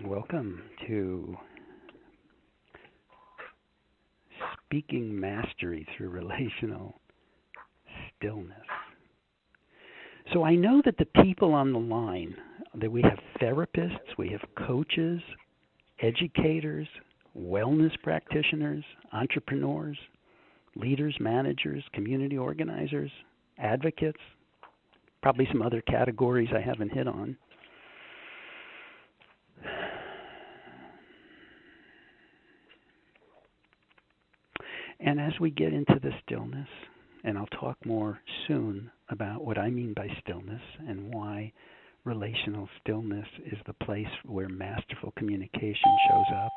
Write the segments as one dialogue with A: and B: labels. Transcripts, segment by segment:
A: Welcome to Speaking Mastery Through Relational Stillness. So I know that the people on the line, that we have therapists, we have coaches, educators, wellness practitioners, entrepreneurs, leaders, managers, community organizers, advocates, probably some other categories I haven't hit on. And as we get into the stillness, and I'll talk more soon about what I mean by stillness and why relational stillness is the place where masterful communication shows up,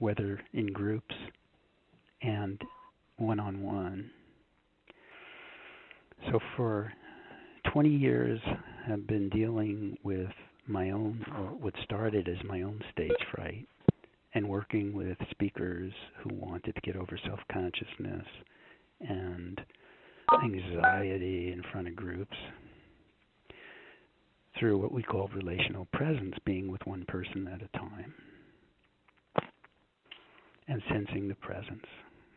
A: whether in groups and one-on-one. So for 20 years, I've been dealing with my own, or what started as my own stage fright, and working with speakers who wanted to get over self-consciousness and anxiety in front of groups through what we call relational presence, being with one person at a time and sensing the presence.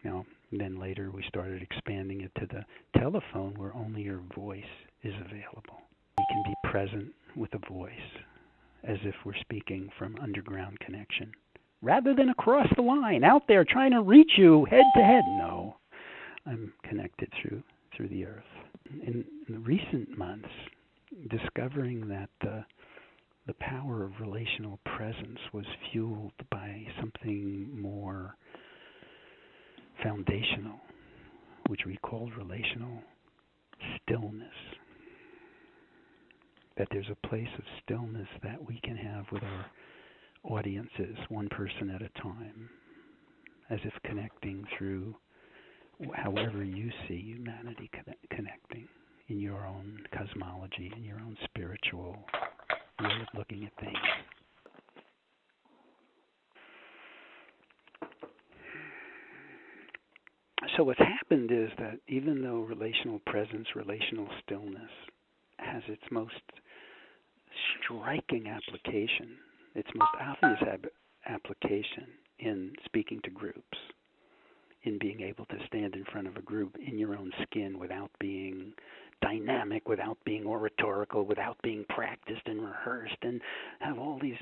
A: Now, then later we started expanding it to the telephone where only your voice is available. We can be present with a voice as if we're speaking from underground connection, rather than across the line, out there trying to reach you head to head. No, I'm connected through the earth. In the recent months, discovering that the power of relational presence was fueled by something more foundational, which we called relational stillness. That there's a place of stillness that we can have with our audiences, one person at a time, as if connecting through however you see humanity connecting in your own cosmology, in your own spiritual way of looking at things. So what's happened is that even though relational presence, relational stillness has its most striking application, its most obvious application in speaking to groups, in being able to stand in front of a group in your own skin without being dynamic, without being oratorical, without being practiced and rehearsed, and have all these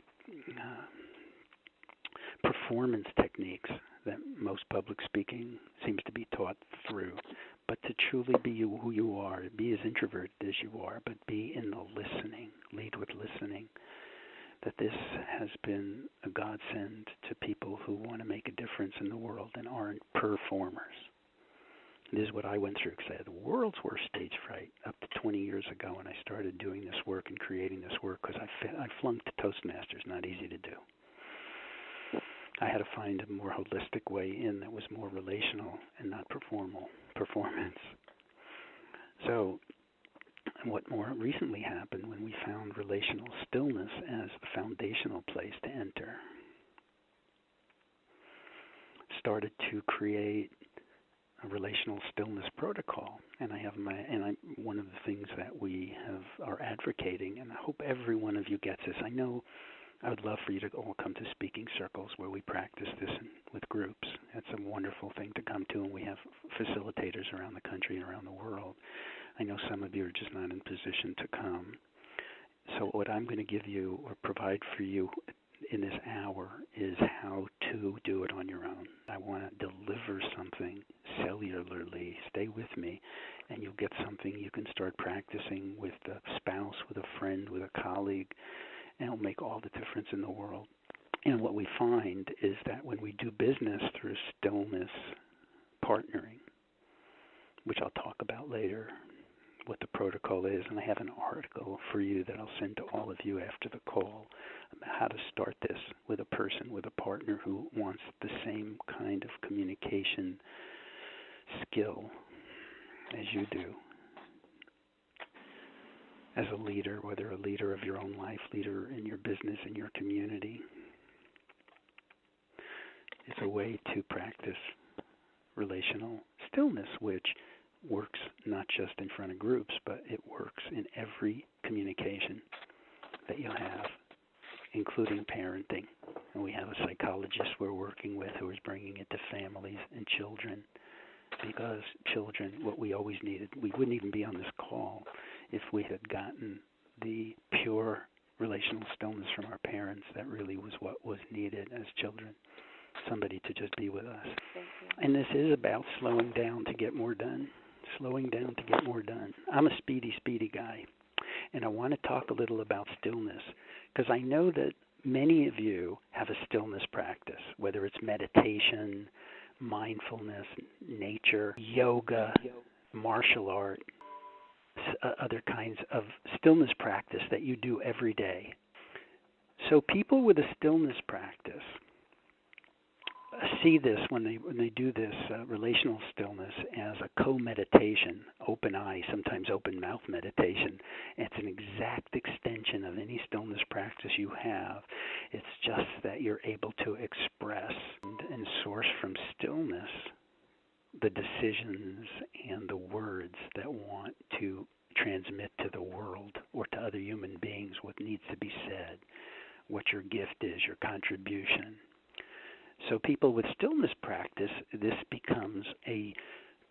A: performance techniques that most public speaking seems to be taught through. But to truly be who you are, be as introverted as you are, but be in the listening, lead with listening. That this has been a godsend to people who want to make a difference in the world and aren't performers. This is what I went through, because I had the world's worst stage fright up to 20 years ago when I started doing this work and creating this work, because I flunked Toastmasters, not easy to do. I had to find a more holistic way in that was more relational and not performance. So what more recently happened when we found relational stillness as the foundational place to enter, started to create a relational stillness protocol, and one of the things that we are advocating, and I hope every one of you gets this. I know I would love for you to all come to speaking circles where we practice this with groups. It's a wonderful thing to come to, and we have facilitators around the country and around the world. I know some of you are just not in position to come. So what I'm going to give you or provide for you in this hour is how to do it on your own. I want to deliver something cellularly. Stay with me, and you'll get something you can start practicing with a spouse, with a friend, with a colleague, and it'll make all the difference in the world. And what we find is that when we do business through stillness partnering, which I'll talk about later, what the protocol is, and I have an article for you that I'll send to all of you after the call about how to start this with a person, with a partner who wants the same kind of communication skill as you do. As a leader, whether a leader of your own life, leader in your business, in your community. It's a way to practice relational stillness, which works not just in front of groups, but it works in every communication that you have including parenting. And we have a psychologist we're working with who is bringing it to families and children, because children, what we always needed, we wouldn't even be on this call if we had gotten the pure relational stillness from our parents. That really was what was needed as children, somebody to just be with us. And this is about slowing down to get more done, slowing down to get more done. I'm a speedy guy, and I want to talk a little about stillness, because I know that many of you have a stillness practice, whether it's meditation, mindfulness, nature, yoga, martial art, other kinds of stillness practice that you do every day. So people with a stillness practice see this when they do this relational stillness as a co-meditation, open eye, sometimes open mouth meditation. It's an exact extension of any stillness practice you have. It's just that you're able to express and source from stillness the decisions and the words that want to transmit to the world or to other human beings what needs to be said, what your gift is, your contribution. So people with stillness practice, this becomes a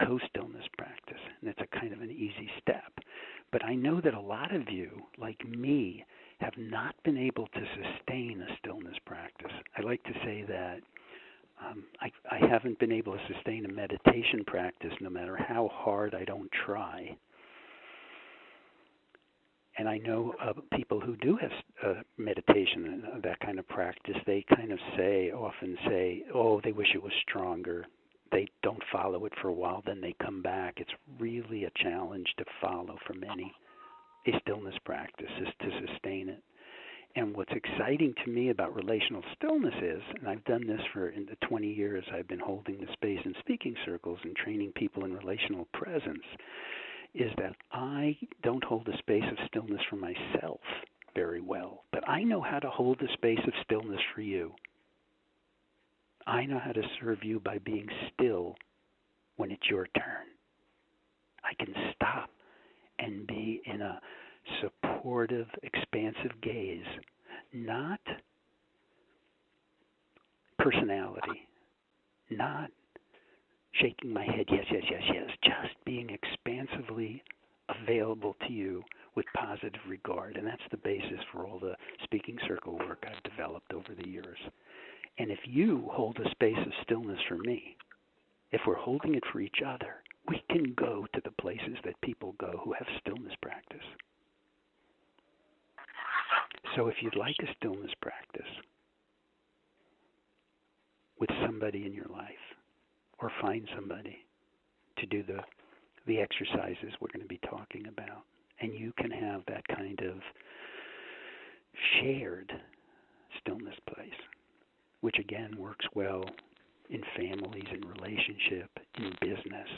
A: co-stillness practice, and it's a kind of an easy step. But I know that a lot of you, like me, have not been able to sustain a stillness practice. I like to say that I haven't been able to sustain a meditation practice no matter how hard I don't try. And I know people who do have meditation and that kind of practice, they kind of often say, oh, they wish it was stronger. They don't follow it for a while, then they come back. It's really a challenge to follow for many. A stillness practice is to sustain it. And what's exciting to me about relational stillness is, and I've done this in the 20 years I've been holding the space in speaking circles and training people in relational presence, is that I don't hold a space of stillness for myself very well, but I know how to hold a space of stillness for you. I know how to serve you by being still when it's your turn. I can stop and be in a supportive, expansive gaze, not personality, not shaking my head, yes, just being expansively available to you with positive regard. And that's the basis for all the speaking circle work I've developed over the years. And if you hold a space of stillness for me, if we're holding it for each other, we can go to the places that people go who have stillness practice. So if you'd like a stillness practice with somebody in your life, or find somebody to do the exercises we're going to be talking about, and you can have that kind of shared stillness place, which again works well in families, in relationship, in business,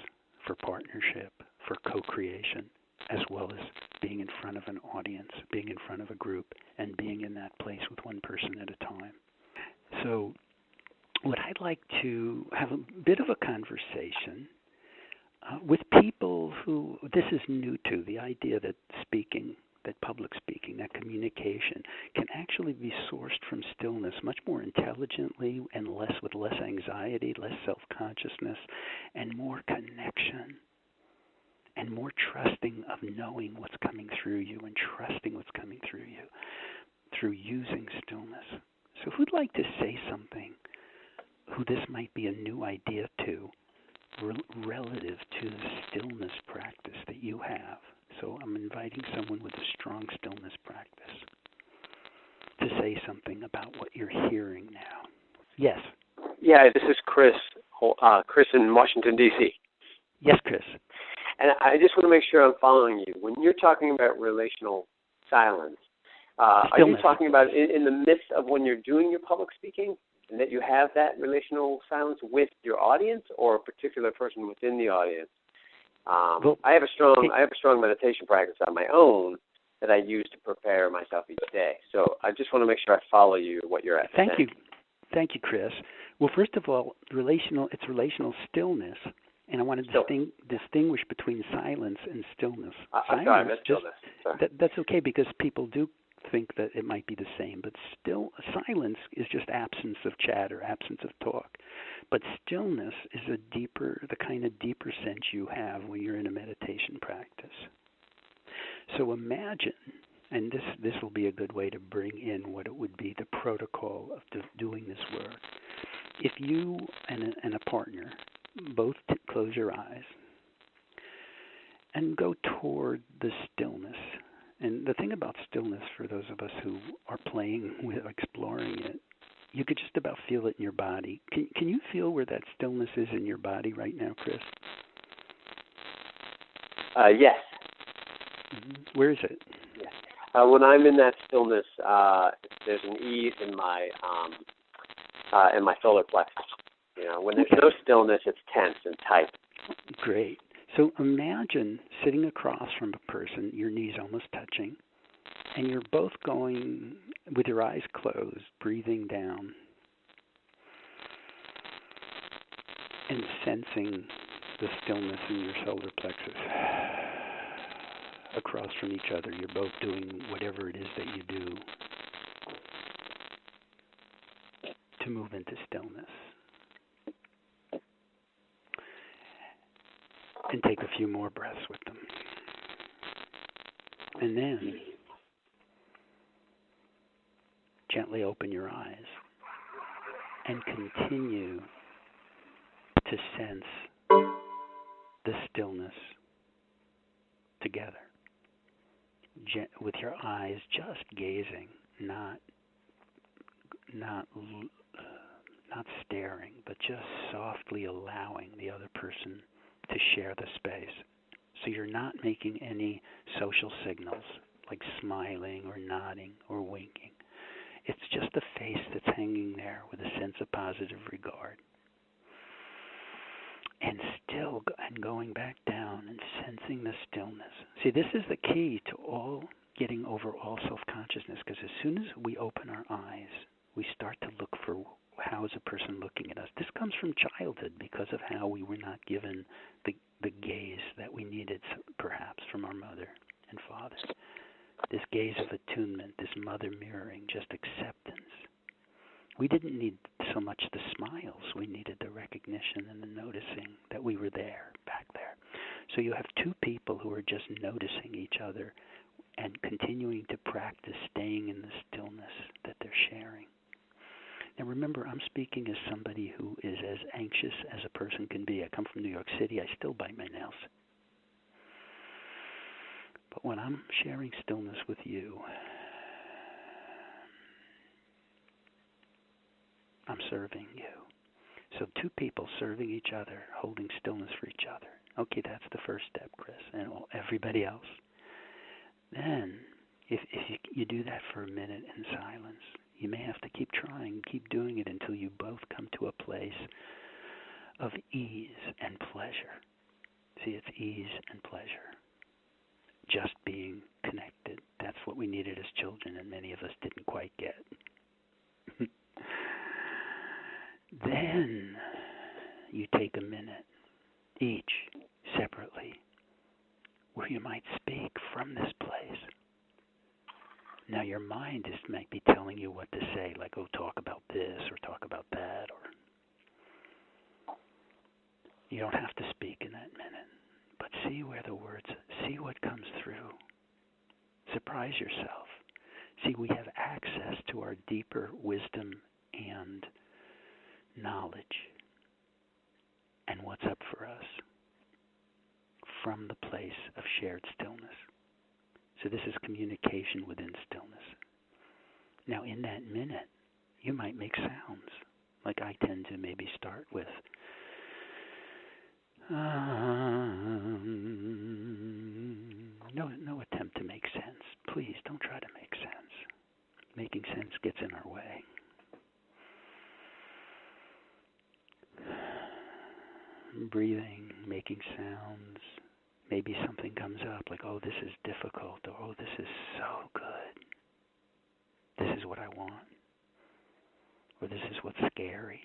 A: for partnership, for co-creation, as well as being in front of an audience, being in front of a group, and being in that place with one person at a time. So what I'd like to have a bit of a conversation with people who this is new to, the idea that speaking, that public speaking, that communication can actually be sourced from stillness much more intelligently and with less anxiety, less self-consciousness, and more connection, and more trusting of knowing what's coming through you and trusting what's coming through you through using stillness. So who'd like to say something who this might be a new idea to, relative to the stillness practice that you have? So I'm inviting someone with a strong stillness practice to say something about what you're hearing now. Yes.
B: Yeah, this is Chris. Chris in Washington, D.C.
A: Yes, Chris.
B: And I just want to make sure I'm following you. When you're talking about relational silence, are you talking about in the midst of when you're doing your public speaking, and that you have that relational silence with your audience or a particular person within the audience? I have a strong meditation practice on my own that I use to prepare myself each day. So I just want to make sure I follow you what you're at.
A: Thank you, Chris. Well, first of all, it's relational stillness, and I want to distinguish between silence and stillness.
B: I'm sorry, I missed stillness.
A: That's okay, because people do think that it might be the same, but still, silence is just absence of chatter, absence of talk. But stillness is the kind of deeper sense you have when you're in a meditation practice. So imagine, and this will be a good way to bring in what it would be, the protocol of doing this work. If you and a partner both close your eyes and go toward the stillness. And the thing about stillness, for those of us who are playing with exploring it, you could just about feel it in your body. Can you feel where that stillness is in your body right now, Chris?
B: Yes.
A: Mm-hmm. Where is it?
B: Yes. When I'm in that stillness, there's an ease in my solar plexus. When there's no stillness, it's tense and tight.
A: Great. So imagine sitting across from a person, your knees almost touching, and you're both going with your eyes closed, breathing down and sensing the stillness in your solar plexus. Across from each other, you're both doing whatever it is that you do to move into stillness. And take a few more breaths with them. And then gently open your eyes and continue to sense the stillness together. With your eyes just gazing, not staring, but just softly allowing the other person to share the space. So you're not making any social signals like smiling or nodding or winking. It's just a face that's hanging there with a sense of positive regard. And still going back down and sensing the stillness. See, this is the key to getting over all self-consciousness, because as soon as we open our eyes, we start to look for how is a person looking at us. This comes from childhood because of how we were not given the gaze that we needed, perhaps, from our mother and father. This gaze of attunement, this mother mirroring, just acceptance. We didn't need so much the smiles. We needed the recognition and the noticing that we were there, back there. So you have two people who are just noticing each other and continuing to practice staying in the stillness that they're sharing. Now remember, I'm speaking as somebody who is as anxious as a person can be. I come from New York City. I still bite my nails. But when I'm sharing stillness with you, I'm serving you. So two people serving each other, holding stillness for each other. Okay, that's the first step, Chris, and everybody else. Then, if you do that for a minute in silence, you may have to keep trying, keep doing it until you both come to a place of ease and pleasure. See, it's ease and pleasure. Just being connected. That's what we needed as children, and many of us didn't quite get. Then you take a minute, each separately, where you might speak from this place. Now your mind might be telling you what to say, like, oh, talk about this or talk about that, or you don't have to speak in that minute, but see where the words, see what comes through. Surprise yourself. See, we have access to our deeper wisdom and knowledge and what's up for us from the place of shared stillness. So this is communication within stillness. Now in that minute, you might make sounds, like I tend to maybe start with no attempt to make sense. Please don't try to make sense. Making sense gets in our way. Breathing, making sounds. Maybe something comes up like, oh, this is difficult, or oh, this is so good. This is what I want. Or this is what's scary.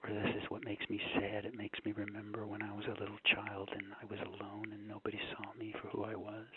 A: Or this is what makes me sad. It makes me remember when I was a little child and I was alone and nobody saw me for who I was.